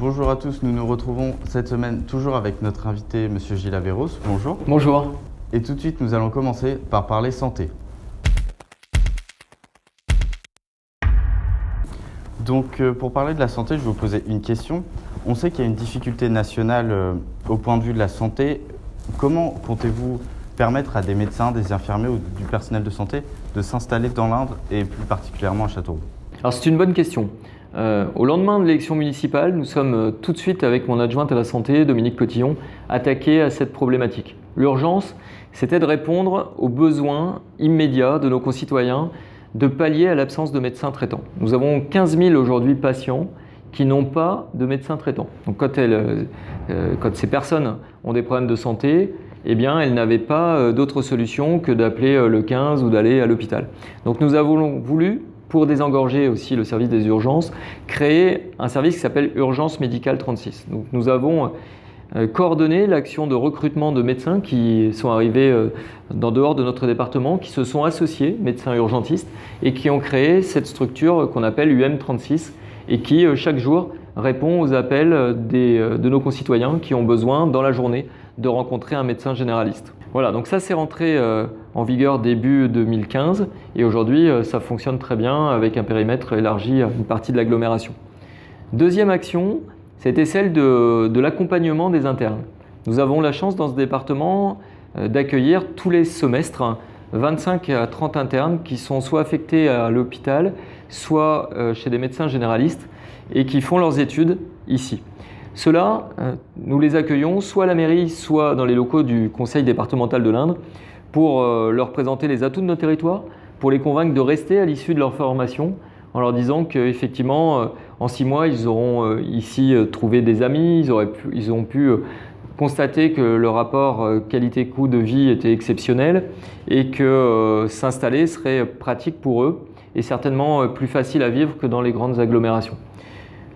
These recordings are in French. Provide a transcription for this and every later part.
Bonjour à tous, nous nous retrouvons cette semaine toujours avec notre invité Monsieur Gilles Averros. Bonjour. Bonjour. Et tout de suite, nous allons commencer par parler santé. Donc pour parler de la santé, je vais vous poser une question. On sait qu'il y a une difficulté nationale au point de vue de la santé. Comment comptez-vous permettre à des médecins, des infirmiers ou du personnel de santé de s'installer dans l'Indre et plus particulièrement à Châteauroux? Alors c'est une bonne question. Au lendemain de l'élection municipale, nous sommes tout de suite avec mon adjointe à la santé, Dominique Cotillon, attaqués à cette problématique. L'urgence, c'était de répondre aux besoins immédiats de nos concitoyens, de pallier à l'absence de médecins traitants. Nous avons 15 000 aujourd'hui patients qui n'ont pas de médecin traitant. Donc quand ces personnes ont des problèmes de santé, eh bien, elles n'avaient pas d'autre solution que d'appeler le 15 ou d'aller à l'hôpital. Donc nous avons voulu, pour désengorger aussi le service des urgences, créer un service qui s'appelle Urgence Médicale 36. Donc nous avons coordonné l'action de recrutement de médecins qui sont arrivés dehors de notre département, qui se sont associés, médecins urgentistes, et qui ont créé cette structure qu'on appelle UM36 et qui, chaque jour, répond aux appels de nos concitoyens qui ont besoin, dans la journée, de rencontrer un médecin généraliste. Voilà, donc ça c'est rentré en vigueur début 2015 et aujourd'hui ça fonctionne très bien avec un périmètre élargi à une partie de l'agglomération. Deuxième action, c'était celle de l'accompagnement des internes. Nous avons la chance dans ce département d'accueillir tous les semestres 25 à 30 internes qui sont soit affectés à l'hôpital, soit chez des médecins généralistes et qui font leurs études ici. Ceux-là, nous les accueillons soit à la mairie, soit dans les locaux du conseil départemental de l'Indre pour leur présenter les atouts de nos territoires, pour les convaincre de rester à l'issue de leur formation en leur disant qu'effectivement, en 6 mois, ils auront ici trouvé des amis, ils ont pu constater que le rapport qualité-coût de vie était exceptionnel et que s'installer serait pratique pour eux et certainement plus facile à vivre que dans les grandes agglomérations.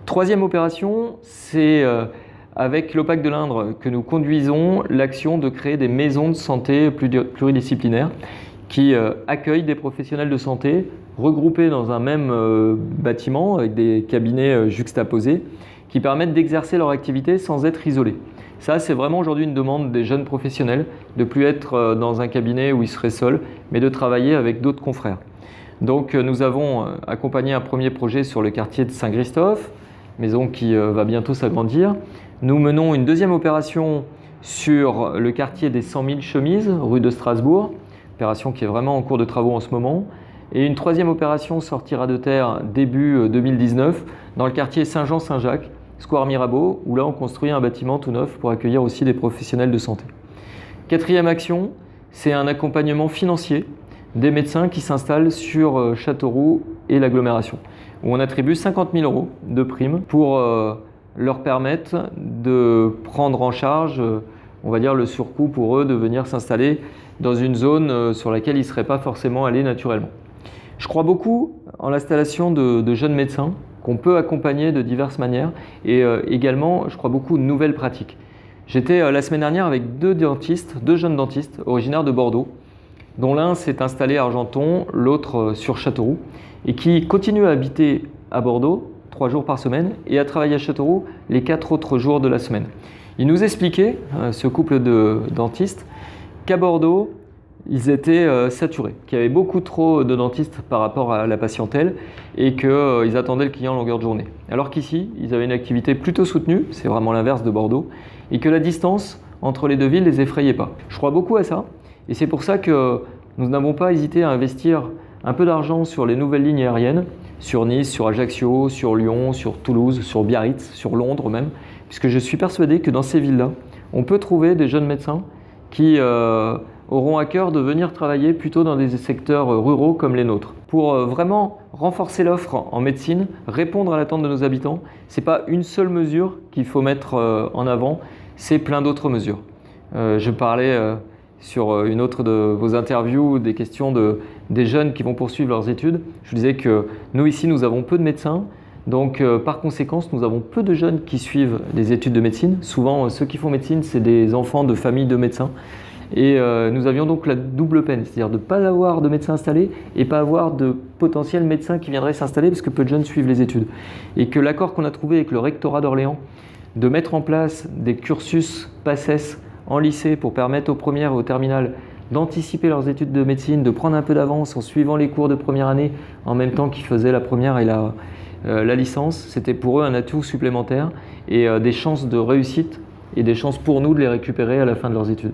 Troisième opération, c'est avec l'OPAC de l'Indre que nous conduisons l'action de créer des maisons de santé pluridisciplinaires qui accueillent des professionnels de santé regroupés dans un même bâtiment avec des cabinets juxtaposés qui permettent d'exercer leur activité sans être isolés. Ça, c'est vraiment aujourd'hui une demande des jeunes professionnels de ne plus être dans un cabinet où ils seraient seuls, mais de travailler avec d'autres confrères. Donc nous avons accompagné un premier projet sur le quartier de Saint-Christophe, maison qui va bientôt s'agrandir. Nous menons une deuxième opération sur le quartier des 100 000 chemises, rue de Strasbourg, opération qui est vraiment en cours de travaux en ce moment. Et une troisième opération sortira de terre début 2019 dans le quartier Saint-Jean-Saint-Jacques, Square Mirabeau, où là on construit un bâtiment tout neuf pour accueillir aussi des professionnels de santé. Quatrième action, c'est un accompagnement financier des médecins qui s'installent sur Châteauroux et l'agglomération, où on attribue 50 000 € de primes pour leur permettre de prendre en charge, on va dire, le surcoût pour eux de venir s'installer dans une zone sur laquelle ils ne seraient pas forcément allés naturellement. Je crois beaucoup en l'installation de jeunes médecins qu'on peut accompagner de diverses manières et également, je crois beaucoup aux nouvelles pratiques. J'étais la semaine dernière avec deux jeunes dentistes originaires de Bordeaux, dont l'un s'est installé à Argenton, l'autre sur Châteauroux, et qui continue à habiter à Bordeaux 3 jours par semaine et à travailler à Châteauroux les 4 autres jours de la semaine. Il nous expliquait, ce couple de dentistes, qu'à Bordeaux, ils étaient saturés, qu'il y avait beaucoup trop de dentistes par rapport à la patientèle et qu'ils attendaient le client en longueur de journée. Alors qu'ici, ils avaient une activité plutôt soutenue, c'est vraiment l'inverse de Bordeaux, et que la distance entre les deux villes ne les effrayait pas. Je crois beaucoup à ça et c'est pour ça que nous n'avons pas hésité à investir un peu d'argent sur les nouvelles lignes aériennes, sur Nice, sur Ajaccio, sur Lyon, sur Toulouse, sur Biarritz, sur Londres même, puisque je suis persuadé que dans ces villes-là, on peut trouver des jeunes médecins qui auront à cœur de venir travailler plutôt dans des secteurs ruraux comme les nôtres. Pour vraiment renforcer l'offre en médecine, répondre à l'attente de nos habitants, ce n'est pas une seule mesure qu'il faut mettre en avant, c'est plein d'autres mesures. Je parlais sur une autre de vos interviews des questions des jeunes qui vont poursuivre leurs études. Je disais que nous ici, nous avons peu de médecins, donc par conséquent, nous avons peu de jeunes qui suivent des études de médecine. Souvent, ceux qui font médecine, c'est des enfants de familles de médecins. Et nous avions donc la double peine, c'est-à-dire de ne pas avoir de médecins installés et pas avoir de potentiels médecins qui viendraient s'installer parce que peu de jeunes suivent les études. Et que l'accord qu'on a trouvé avec le rectorat d'Orléans de mettre en place des cursus PACES en lycée pour permettre aux premières et aux terminales d'anticiper leurs études de médecine, de prendre un peu d'avance en suivant les cours de première année en même temps qu'ils faisaient la première et la licence, c'était pour eux un atout supplémentaire et des chances de réussite et des chances pour nous de les récupérer à la fin de leurs études.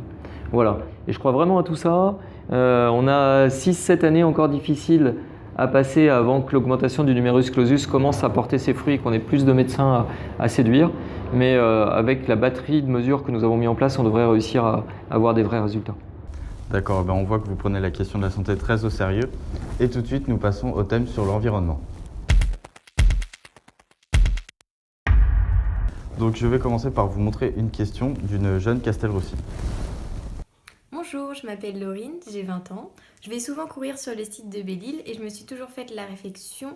Voilà, et je crois vraiment à tout ça. On a 6-7 années encore difficiles à passer avant que l'augmentation du numerus clausus commence à porter ses fruits et qu'on ait plus de médecins à séduire. Mais avec la batterie de mesures que nous avons mis en place, on devrait réussir à avoir des vrais résultats. D'accord, on voit que vous prenez la question de la santé très au sérieux. Et tout de suite, nous passons au thème sur l'environnement. Donc je vais commencer par vous montrer une question d'une jeune Castelroussy. Bonjour, je m'appelle Laurine, j'ai 20 ans. Je vais souvent courir sur le site de Belle-Île et je me suis toujours fait la réflexion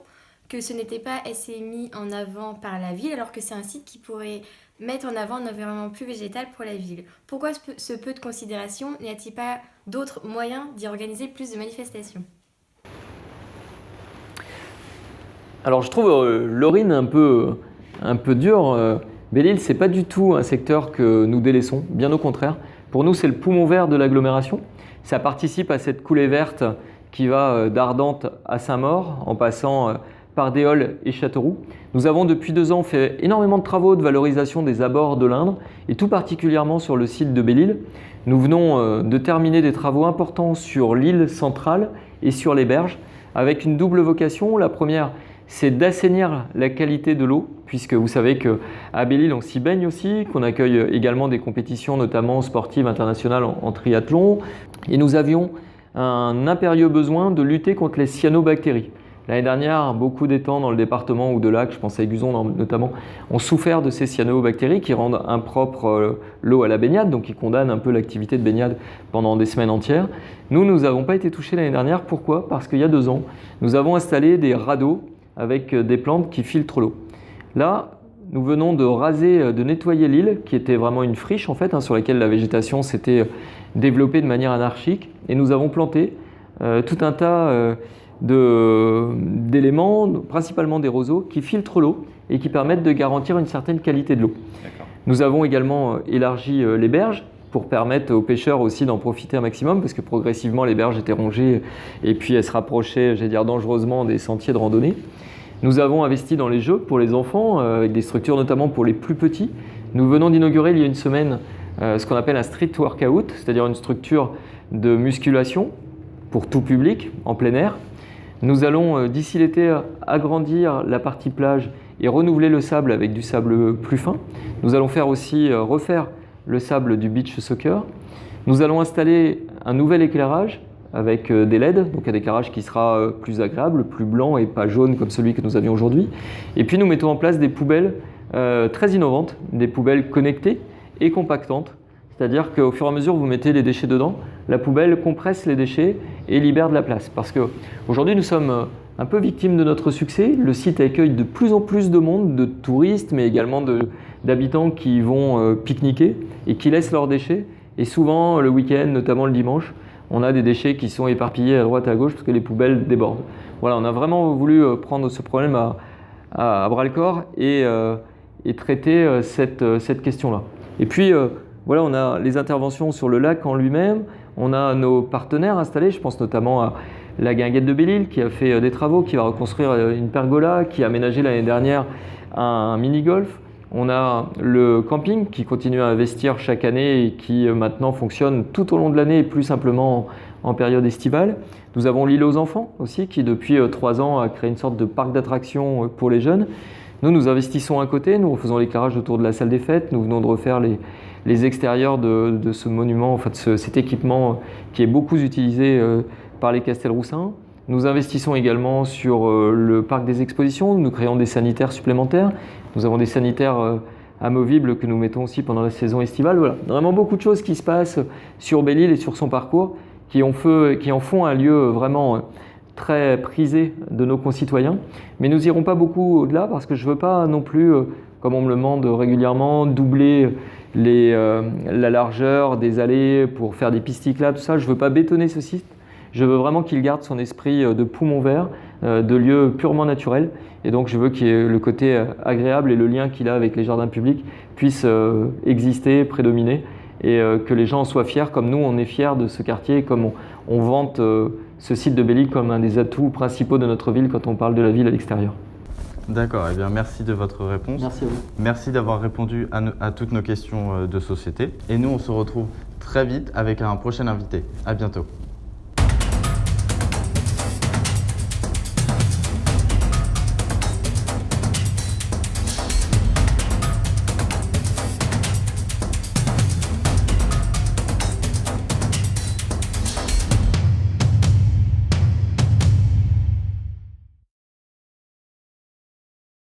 que ce n'était pas assez mis en avant par la ville alors que c'est un site qui pourrait mettre en avant un environnement plus végétal pour la ville. Pourquoi ce peu de considération? N'y a-t-il pas d'autres moyens d'y organiser plus de manifestations? Alors je trouve Laurine un peu dure. Belle-Île, ce n'est pas du tout un secteur que nous délaissons, bien au contraire. Pour nous, c'est le poumon vert de l'agglomération. Ça participe à cette coulée verte qui va d'Ardentes à Saint-Maur en passant par Déols et Châteauroux. Nous avons depuis 2 ans fait énormément de travaux de valorisation des abords de l'Indre et tout particulièrement sur le site de Belle-Île. Nous venons de terminer des travaux importants sur l'île centrale et sur les berges avec une double vocation. La première, c'est d'assainir la qualité de l'eau, puisque vous savez qu'à Belle-Île, on s'y baigne aussi, qu'on accueille également des compétitions, notamment sportives internationales en triathlon. Et nous avions un impérieux besoin de lutter contre les cyanobactéries. L'année dernière, beaucoup d'étangs dans le département ou de lacs, je pense à Aiguzon notamment, ont souffert de ces cyanobactéries qui rendent impropre l'eau à la baignade, donc qui condamnent un peu l'activité de baignade pendant des semaines entières. Nous n'avons pas été touchés l'année dernière. Pourquoi? Parce qu'il y a 2 ans, nous avons installé des radeaux avec des plantes qui filtrent l'eau. Là, nous venons de raser, de nettoyer l'île, qui était vraiment une friche en fait, sur laquelle la végétation s'était développée de manière anarchique. Et nous avons planté tout un tas d'éléments, principalement des roseaux, qui filtrent l'eau et qui permettent de garantir une certaine qualité de l'eau. Nous avons également élargi les berges pour permettre aux pêcheurs aussi d'en profiter un maximum, parce que progressivement les berges étaient rongées et puis elles se rapprochaient, dangereusement des sentiers de randonnée. Nous avons investi dans les jeux pour les enfants, avec des structures notamment pour les plus petits. Nous venons d'inaugurer il y a une semaine ce qu'on appelle un street workout, c'est-à-dire une structure de musculation pour tout public en plein air. Nous allons d'ici l'été agrandir la partie plage et renouveler le sable avec du sable plus fin. Nous allons refaire le sable du beach soccer. Nous allons installer un nouvel éclairage avec des LED, donc un éclairage qui sera plus agréable, plus blanc et pas jaune comme celui que nous avions aujourd'hui. Et puis nous mettons en place des poubelles très innovantes, des poubelles connectées et compactantes. C'est-à-dire qu'au fur et à mesure que vous mettez les déchets dedans, la poubelle compresse les déchets et libère de la place. Parce qu'aujourd'hui, nous sommes un peu victimes de notre succès. Le site accueille de plus en plus de monde, de touristes, mais également d'habitants qui vont pique-niquer et qui laissent leurs déchets. Et souvent, le week-end, notamment le dimanche, on a des déchets qui sont éparpillés à droite et à gauche parce que les poubelles débordent. Voilà, on a vraiment voulu prendre ce problème à bras-le-corps et traiter cette question-là. Et puis, voilà, on a les interventions sur le lac en lui-même, on a nos partenaires installés, je pense notamment à la Guinguette de Belle-Île qui a fait des travaux, qui va reconstruire une pergola, qui a aménagé l'année dernière un mini-golf. On a le camping qui continue à investir chaque année et qui maintenant fonctionne tout au long de l'année et plus simplement en période estivale. Nous avons l'île aux enfants aussi qui depuis 3 ans a créé une sorte de parc d'attractions pour les jeunes. Nous investissons à côté, nous refaisons l'éclairage autour de la salle des fêtes, nous venons de refaire les extérieurs de ce monument, enfin de cet équipement qui est beaucoup utilisé par les Castelroussins. Nous investissons également sur le parc des expositions, nous créons des sanitaires supplémentaires. Nous avons des sanitaires amovibles que nous mettons aussi pendant la saison estivale. Voilà, vraiment beaucoup de choses qui se passent sur Belle-Île et sur son parcours qui en font un lieu vraiment très prisé de nos concitoyens. Mais nous n'irons pas beaucoup au-delà parce que je ne veux pas non plus, comme on me le demande régulièrement, doubler la largeur des allées pour faire des pistes cyclables, tout ça. Je ne veux pas bétonner ce site. Je veux vraiment qu'il garde son esprit de poumon vert, de lieu purement naturel. Et donc je veux que le côté agréable et le lien qu'il a avec les jardins publics puisse exister, prédominer, et que les gens soient fiers, comme nous on est fiers de ce quartier, comme on vante ce site de Belle-Île comme un des atouts principaux de notre ville quand on parle de la ville à l'extérieur. D'accord, eh bien merci de votre réponse. Merci à vous. Merci d'avoir répondu à toutes nos questions de société. Et nous, on se retrouve très vite avec un prochain invité. À bientôt.